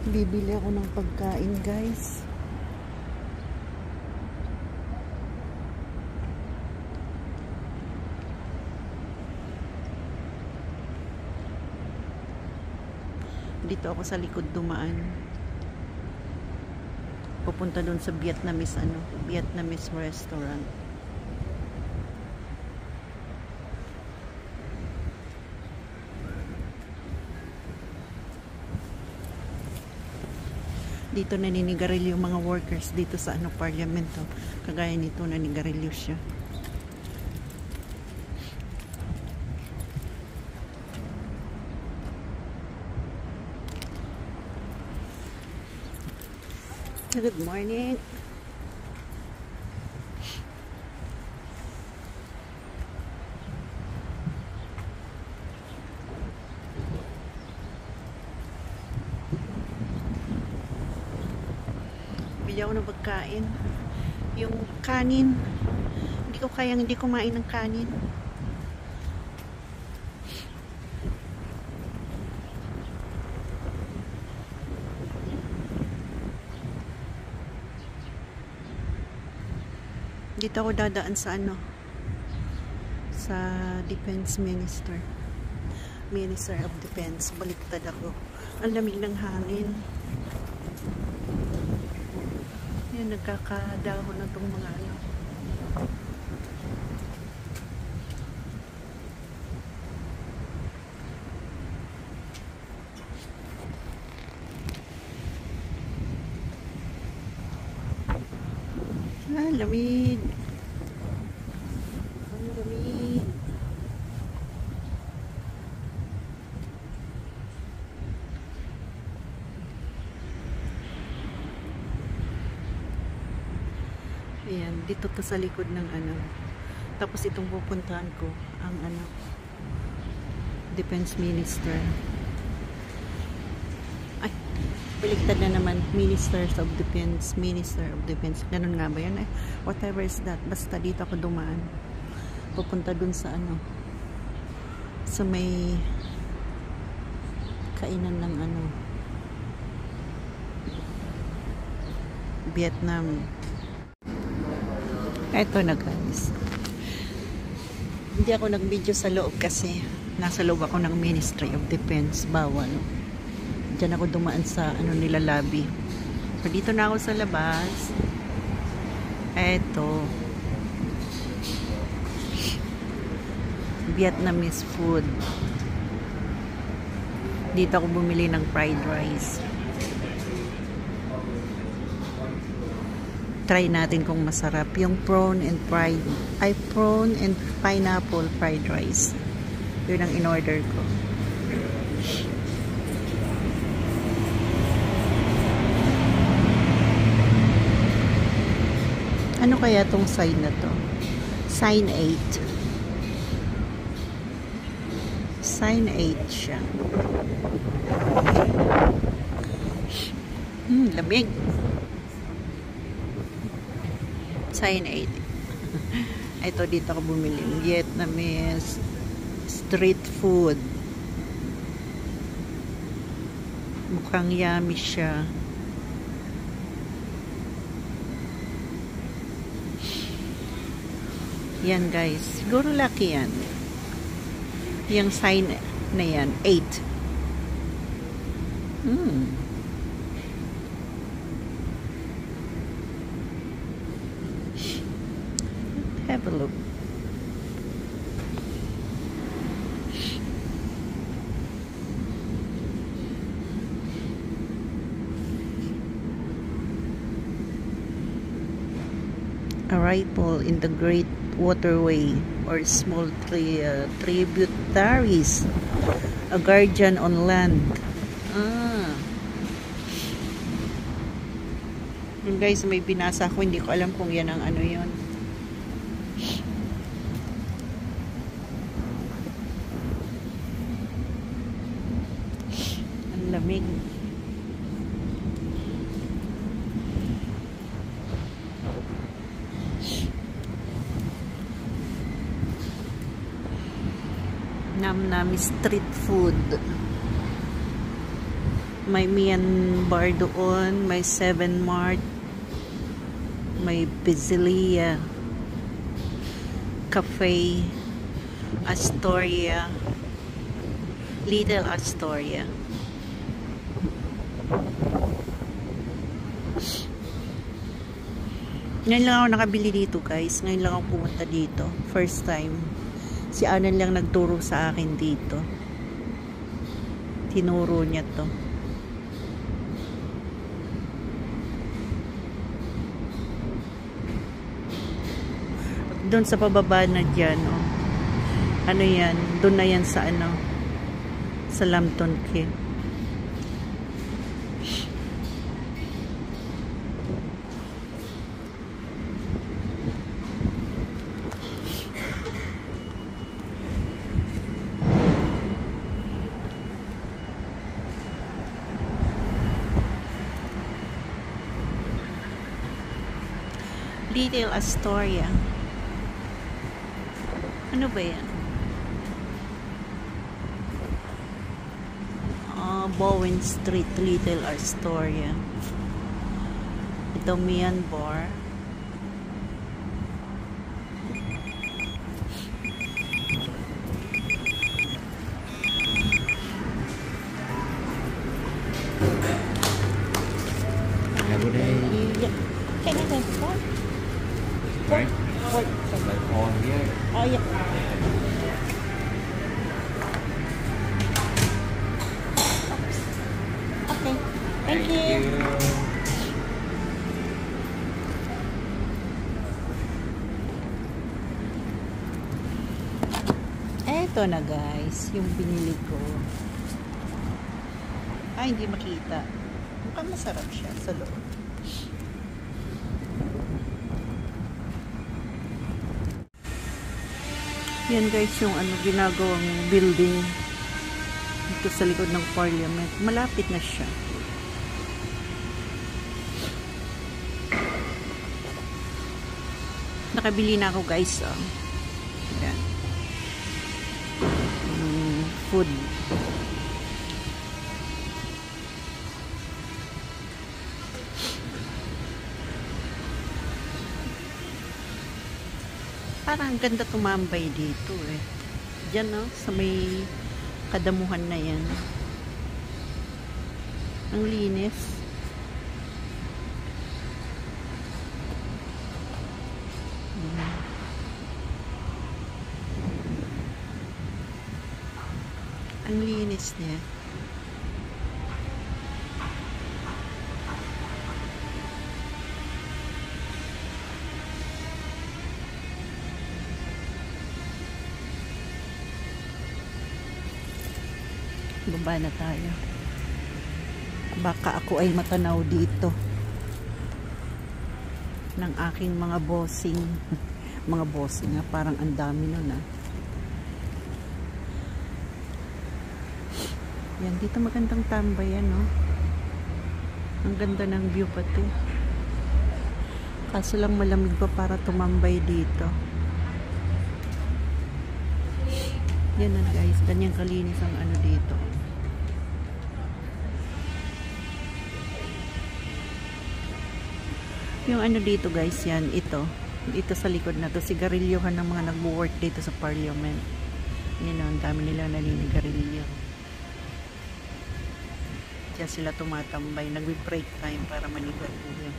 Bibili ako ng pagkain, guys. Dito ako sa likod dumaan. Pupunta doon sa Vietnamese restaurant. Dito naninigarilyo yung mga workers dito sa Parlamento. Kagaya nito, naninigarilyo siya. Good morning. Bili ako ng pagkain. Yung kanin, hindi kumain ng kanin. Dito ako dadaan sa sa Defense Minister of Defense. Baliktad ako. Ang lamig ng hangin. Yan, nagkakadahon na itong mga lamig. Ang lamig. Ayan, dito to sa likod ng Tapos itong pupuntahan ko, ang Defense Minister. Ay, baliktad na naman. Minister of Defense. Ganun nga ba yun? Whatever is that. Basta dito ako dumaan. Pupunta dun sa sa may kainan ng Vietnam. Eto na, guys. Hindi ako nag-video sa loob kasi nasa loob ako ng Ministry of Defense. Bawal. Diyan ako dumaan sa nila lobby. So, dito na ako sa labas. Eto. Vietnamese food. Dito ako bumili ng fried rice. Try natin kung masarap. Yung prawn and pineapple fried rice. Yun ang in-order ko. Ano kaya tong sign na to? Sign 8. Sign 8 siya. Lamig. Sign 8. Ito, dito ako bumili. Vietnamese street food. Mukhang yummy siya. Yan, guys. Siguro laki yan. Yung sign na yan. 8. Have a look. Arrival in the Great Waterway or small tributaries. A guardian on land. Guys, may binasa ko. Hindi ko alam kung yan ang yun. Ang lamig. Nam street food. May Mian Bar doon, may 7 Mart, may Pizzeria, Cafe, Astoria, Little Astoria. Ngayon lang ako nakabili dito guys. Ngayon lang ako pumunta dito. First time. Si Anan lang nagturo sa akin dito. Tinuro niya to. Doon sa pababa na dyan, oh. Ano yan? Doon na yan sa ano? Sa Lambton Quay. Little Astoria. Ano ba yan? Bowen Street, Little Astoria. Ito Mian Bar. Good day. Yeah. Can I have one? Right? What? Like on here. Oh, yeah. Okay. Thank you. Eto na guys, yung binili ko. Hindi makita. Mukhang masarap siya sa loob. Yan guys, yung ano, ginagawang building dito sa likod ng Parliament. Malapit na siya. Nakabili na ako guys. Yan. Food. Parang ang ganda tumambay dito eh. Diyan no, sa may kadamuhan na yan. Ang linis. Ang linis niya. Baba na tayo. Baka ako ay matanaw dito ng aking mga bossing. Mga bossing nga, parang ang dami nun ah. Yan, dito magandang tambayan no. Ang ganda ng view pati. Kaso lang malamig pa para tumambay dito. Yan na guys, ganyang kalinis ang ano dito. Yung ano dito guys, yan, ito sa likod na to, sigarilyohan ng mga nagwo-work dito sa Parliament. Yan o, ang dami nilang naninigarilyo. Diyan sila tumatambay, nagwi-break time para manigarilyo.